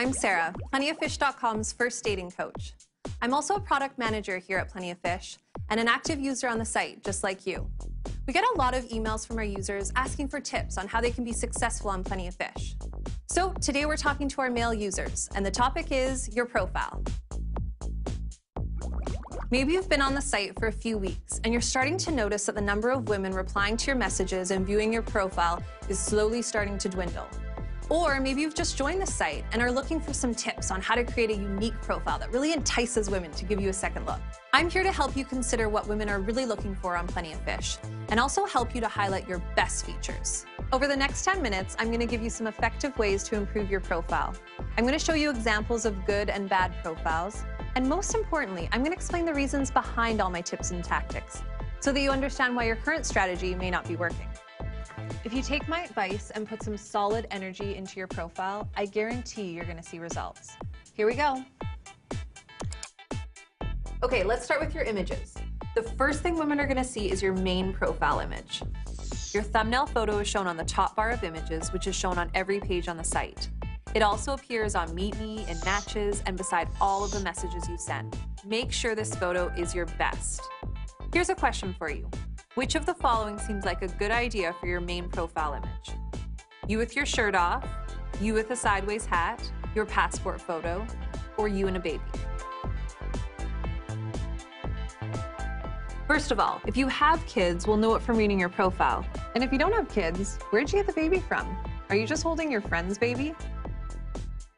I'm Sarah, plentyoffish.com's first dating coach. I'm also a product manager here at Plenty of Fish and an active user on the site, just like you. We get a lot of emails from our users asking for tips on how they can be successful on Plenty of Fish. So today we're talking to our male users, and the topic is your profile. Maybe you've been on the site for a few weeks and you're starting to notice that the number of women replying to your messages and viewing your profile is slowly starting to dwindle. Or maybe you've just joined the site and are looking for some tips on how to create a unique profile that really entices women to give you a second look. I'm here to help you consider what women are really looking for on Plenty of Fish and also help you to highlight your best features. Over the next 10 minutes, I'm going to give you some effective ways to improve your profile. I'm going to show you examples of good and bad profiles. And most importantly, I'm going to explain the reasons behind all my tips and tactics so that you understand why your current strategy may not be working. If you take my advice and put some solid energy into your profile, I guarantee you're going to see results. Here we go. Okay, let's start with your images. The first thing women are going to see is your main profile image. Your thumbnail photo is shown on the top bar of images, which is shown on every page on the site. It also appears on Meet Me, in Matches, and beside all of the messages you send. Make sure this photo is your best. Here's a question for you. Which of the following seems like a good idea for your main profile image? You with your shirt off, you with a sideways hat, your passport photo, or you and a baby? First of all, if you have kids, we'll know it from reading your profile. And if you don't have kids, where'd you get the baby from? Are you just holding your friend's baby?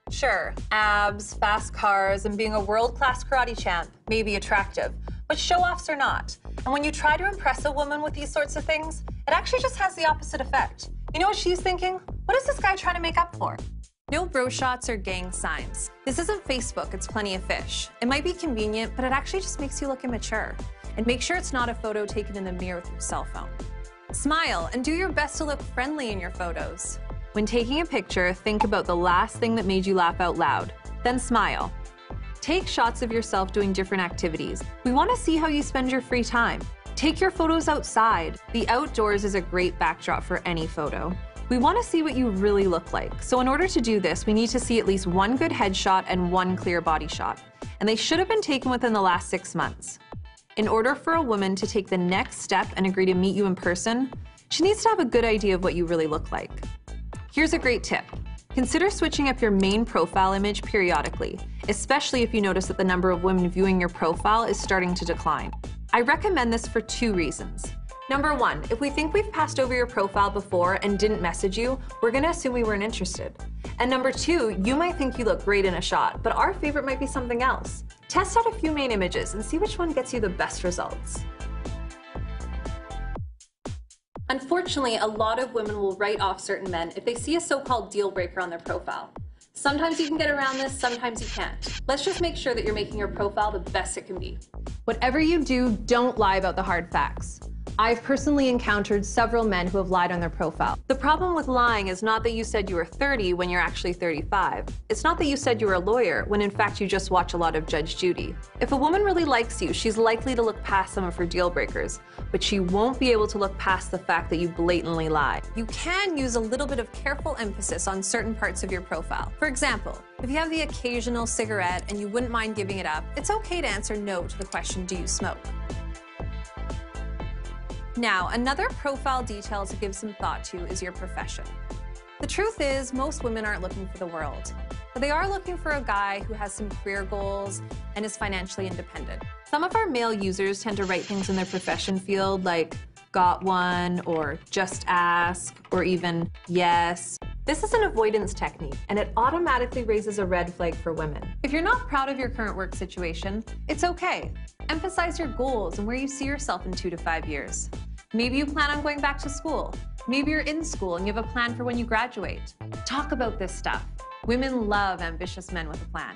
Sure, abs, fast cars, and being a world-class karate champ may be attractive, but show-offs are not. And when you try to impress a woman with these sorts of things, it actually just has the opposite effect. You know what she's thinking? What is this guy trying to make up for? No bro shots or gang signs. This isn't Facebook, it's Plenty of Fish. It might be convenient, but it actually just makes you look immature. And make sure it's not a photo taken in the mirror with your cell phone. Smile and do your best to look friendly in your photos. When taking a picture, think about the last thing that made you laugh out loud, then smile. Take shots of yourself doing different activities. We want to see how you spend your free time. Take your photos outside. The outdoors is a great backdrop for any photo. We want to see what you really look like. So in order to do this, we need to see at least one good headshot and one clear body shot. And they should have been taken within the last 6 months. In order for a woman to take the next step and agree to meet you in person, she needs to have a good idea of what you really look like. Here's a great tip. Consider switching up your main profile image periodically, especially if you notice that the number of women viewing your profile is starting to decline. I recommend this for 2 reasons. Number 1, if we think we've passed over your profile before and didn't message you, we're going to assume we weren't interested. And number 2, you might think you look great in a shot, but our favorite might be something else. Test out a few main images and see which one gets you the best results. Unfortunately, a lot of women will write off certain men if they see a so-called deal breaker on their profile. Sometimes you can get around this, sometimes you can't. Let's just make sure that you're making your profile the best it can be. Whatever you do, don't lie about the hard facts. I've personally encountered several men who have lied on their profile. The problem with lying is not that you said you were 30 when you're actually 35. It's not that you said you were a lawyer when in fact you just watch a lot of Judge Judy. If a woman really likes you, she's likely to look past some of her deal breakers, but she won't be able to look past the fact that you blatantly lie. You can use a little bit of careful emphasis on certain parts of your profile. For example, if you have the occasional cigarette and you wouldn't mind giving it up, it's okay to answer no to the question, do you smoke? Now, another profile detail to give some thought to is your profession. The truth is, most women aren't looking for the world, but they are looking for a guy who has some career goals and is financially independent. Some of our male users tend to write things in their profession field like got one, or just ask, or even yes. This is an avoidance technique, and it automatically raises a red flag for women. If you're not proud of your current work situation, it's okay. Emphasize your goals and where you see yourself in 2 to 5 years. Maybe you plan on going back to school. Maybe you're in school and you have a plan for when you graduate. Talk about this stuff. Women love ambitious men with a plan.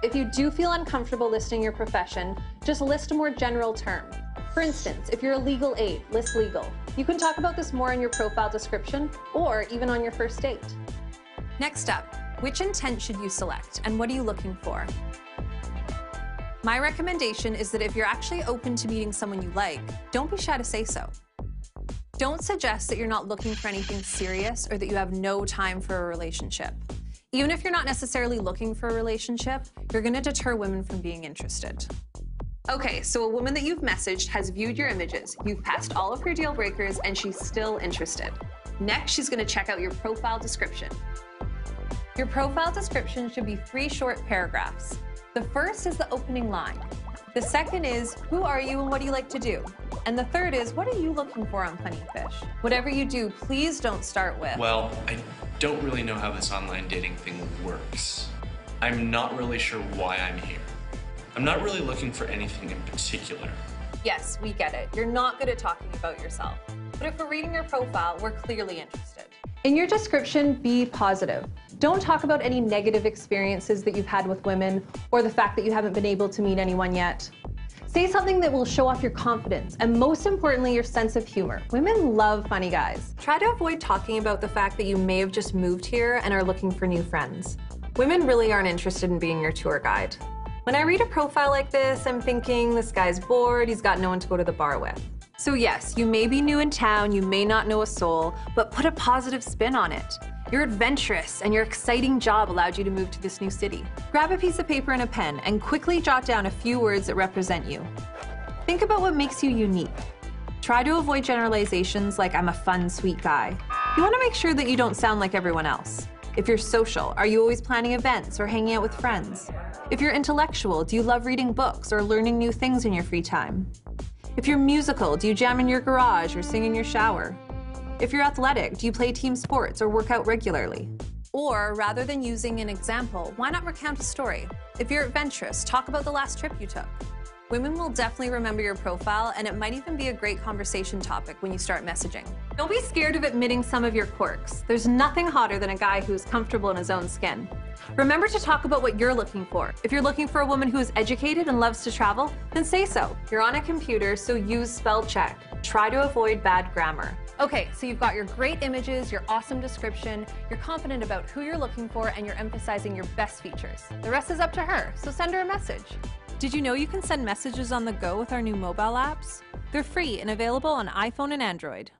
If you do feel uncomfortable listing your profession, just list a more general term. For instance, if you're a legal aid, list legal. You can talk about this more in your profile description or even on your first date. Next up, which intent should you select and what are you looking for? My recommendation is that if you're actually open to meeting someone you like, don't be shy to say so. Don't suggest that you're not looking for anything serious or that you have no time for a relationship. Even if you're not necessarily looking for a relationship, you're gonna deter women from being interested. Okay, so a woman that you've messaged has viewed your images, you've passed all of her deal breakers, and she's still interested. Next, she's gonna check out your profile description. Your profile description should be 3 short paragraphs. The first is the opening line. The second is, who are you and what do you like to do? And the third is, what are you looking for on Plenty of Fish? Whatever you do, please don't start with, well, I don't really know how this online dating thing works. I'm not really sure why I'm here. I'm not really looking for anything in particular. Yes, we get it. You're not good at talking about yourself. But if we're reading your profile, we're clearly interested. In your description, be positive. Don't talk about any negative experiences that you've had with women or the fact that you haven't been able to meet anyone yet. Say something that will show off your confidence and, most importantly, your sense of humor. Women love funny guys. Try to avoid talking about the fact that you may have just moved here and are looking for new friends. Women really aren't interested in being your tour guide. When I read a profile like this, I'm thinking, this guy's bored, he's got no one to go to the bar with. So yes, you may be new in town, you may not know a soul, but put a positive spin on it. You're adventurous, and your exciting job allowed you to move to this new city. Grab a piece of paper and a pen, and quickly jot down a few words that represent you. Think about what makes you unique. Try to avoid generalizations like, I'm a fun, sweet guy. You want to make sure that you don't sound like everyone else. If you're social, are you always planning events or hanging out with friends? If you're intellectual, do you love reading books or learning new things in your free time? If you're musical, do you jam in your garage or sing in your shower? If you're athletic, do you play team sports or work out regularly? Or, rather than using an example, why not recount a story? If you're adventurous, talk about the last trip you took. Women will definitely remember your profile, and it might even be a great conversation topic when you start messaging. Don't be scared of admitting some of your quirks. There's nothing hotter than a guy who's comfortable in his own skin. Remember to talk about what you're looking for. If you're looking for a woman who is educated and loves to travel, then say so. You're on a computer, so use spell check. Try to avoid bad grammar. Okay, so you've got your great images, your awesome description, you're confident about who you're looking for, and you're emphasizing your best features. The rest is up to her, so send her a message. Did you know you can send messages on the go with our new mobile apps? They're free and available on iPhone and Android.